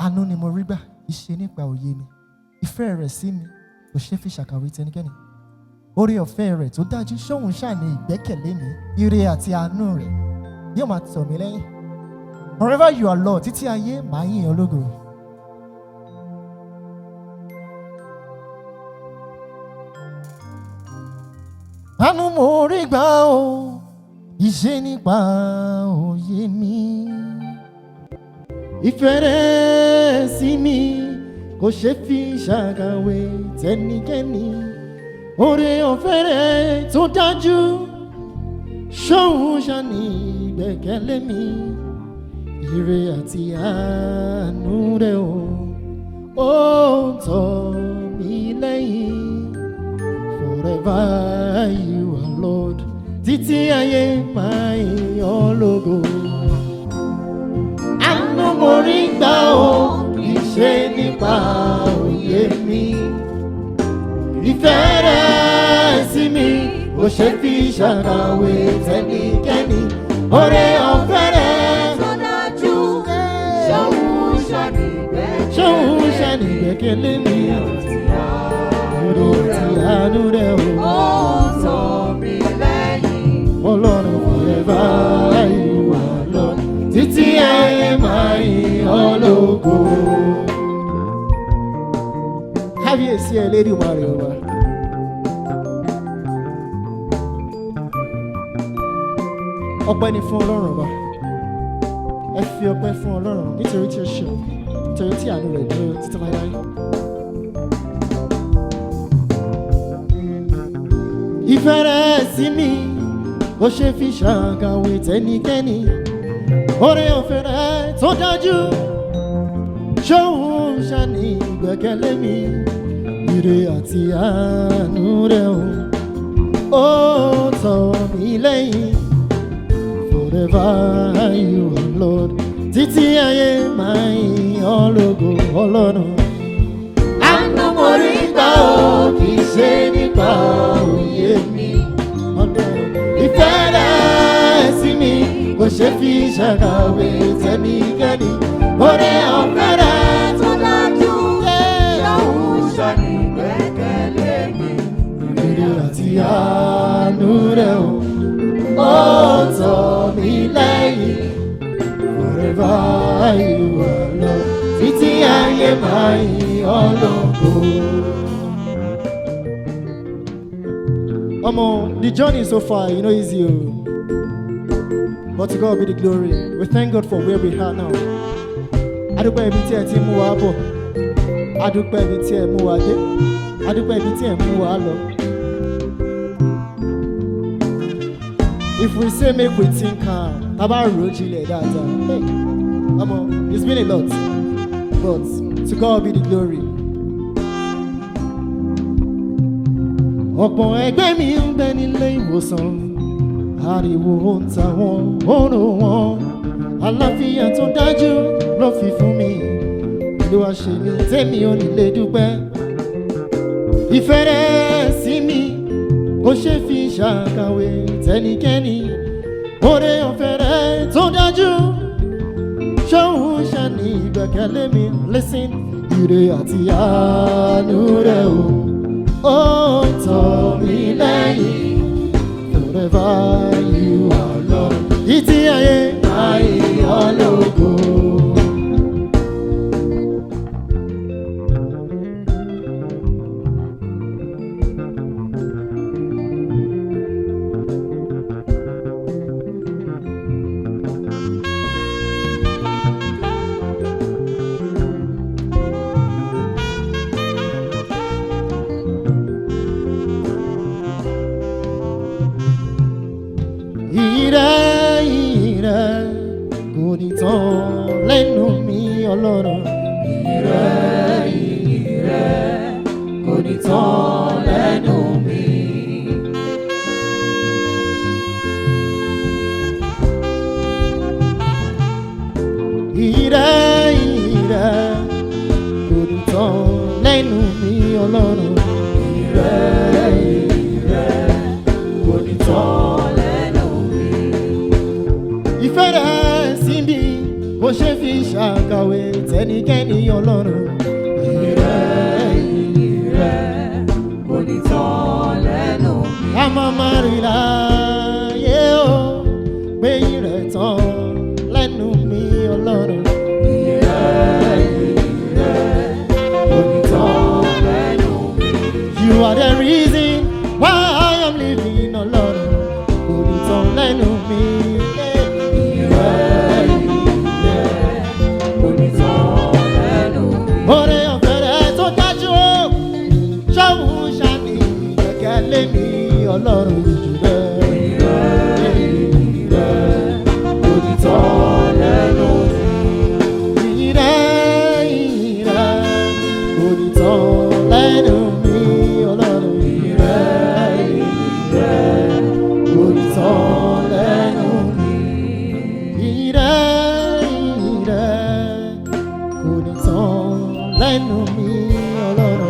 Anu Morigba, iṣẹ́ nípa òye mi. Ìfẹ́ rẹ̀ sí mi, kò ṣe fi ṣàkàwé tẹnikẹ́ni. Oore ọ̀fẹ́ rẹ̀ tó dájú ṣóhun ṣàní ìgbẹ́kẹ̀lé mi. Ire àti àánú rẹ̀ yóò máa tọ̀ mí lẹ́yìn. Forever you are Lord, títí ayé màá yìn ọ́ lógo. Anu Morigba o, iṣẹ́ nípa òye mi. Ìfẹ́ rẹ̀ sí mi, kò ṣe fi ṣàkàwé tẹnikẹ́ni. Oore ọ̀fẹ́ rẹ̀ tó dájú ṣóhun ṣàní ìgbẹ́kẹ̀lé mi. Ire àti àánú rẹ̀ ó tọ̀ mí lẹ́yìn. Forever you are Lord, títí ayé máa yìn ọ́ lógo. Anu Morigba o, iṣẹ́ nípa òye mi. Ìfẹ́ rẹ̀ sí mi, kò ṣe fi ṣàkàwé tẹnikẹ́ni. Oore ọ̀fẹ́ rẹ̀ tó dájú ṣóhun ṣàní ìgbẹ́kẹ̀lé mi. Ire àti àánú rẹ̀ ó tọ̀ mí lẹ́yìn. Ọlọ́run forever you are Lord, títí ayé máa yìn ọ́ lógo. Kábíyèsí Elédùmarè ọba. Ọpẹ́ ni fún Ọlọ́run ọba. Ẹ fi ọpẹ́ fún Ọlọ́run nítorí tí ó ṣe, nítorí tí àánú rẹ̀ dúró títí láéláé. Ìfẹ́ rẹ̀ sí mi, kò ṣe fi ṣàkàwé tẹnikẹ́ni. Oore ọ̀fẹ́ rẹ̀ tó dájú ṣóhun ṣàní ìgbẹ́kẹ̀lé mi. Ire àti àánú rẹ̀ ó tọ̀ mí lẹ́yìn. Forever you are Lord, títí ayé máa yìn ọ́ lógo. Ọlọ́run Anu Morigba o, kì í ṣe nípa òye mi. Ìfẹ́ rẹ̀ sí mi, kò ṣe fi ṣàkàwé tẹnikẹ́ni. Oore ọ̀fẹ́ rẹ̀ tó dájú ṣóhun ṣàní ìgbẹ́kẹ̀lé mi. Ire àti àánú rẹ̀ ó tọ̀ mí lẹ́yìn. Forever you are Lord, títí ayé máa yìn ọ́ lógo. The journey so far, you know, is you. But to God be the glory. We thank God for where we are now. Adúpẹ́ ibi tí ẹ ti mú wa bọ̀. Adúpẹ́ ibi tí ẹ mú wa dé. Adúpẹ́ ibi tí ẹ mú wa lọ. If we say make we think about rojile data, hey, it's been a lot. But to God be the glory. Ọ̀pọ̀ ẹgbẹ́ mi ń bẹ nílé ìwòsàn, ariwo ń ta wọn, oorun wọn, àlàáfíà tó dájú ló fi fún mi. Ló wá ṣe mí tèmi ò ní lè dúpẹ́. Ìfẹ́ rẹ̀ sí mi, kò ṣe fi ṣàkàwé tẹnikẹ́ni. Oore ọ̀fẹ́ rẹ̀ tó dájú ṣóhun ṣàní ìgbẹ́kẹ̀lé mi. Listen, ire àti àánú rẹ̀ ó tọ̀ mí lẹ́yìn. Forever you are Lord, títí ayé máa yìn ọ́ lógo. Ire kò ní tán lẹ́nu mi Ọlọ́run. Ire kò ní tán lẹ́nu mi. Ire kò ní tán lẹ́nu mi Ọlọ́run. Ire kò ní tán. Ìfẹ́ rẹ̀ sí mi, kò ṣe fi ṣàkàwé tẹ́lẹ̀. ẹnikẹ́ni ọlọ́run. Ire kò ní tán lẹ́nu mi. A máa rí láyé o, pé ire tán lẹ́nu mi ọlọ́run. Ire kò ní tán lẹ́nu mi. You are the reason why I am living ọlọ́run. Kò ní tán lẹ́nu mi. Ire kò ní tán lẹ́nu mi. Oore ọ̀fẹ́ rẹ̀ tó dájú o, ṣọ́ọ̀bù ṣàní gẹ́gẹ́ lé mi ọlọ́run jù bẹ́ẹ̀. Ire kò ní tán lẹ́nu mi. Ire kò ní tán lẹ́nu mi ọlọ́run. Ire kò ní tán lẹ́nu mi. Ire kò ní tán lẹ́nu mi ọlọ́run.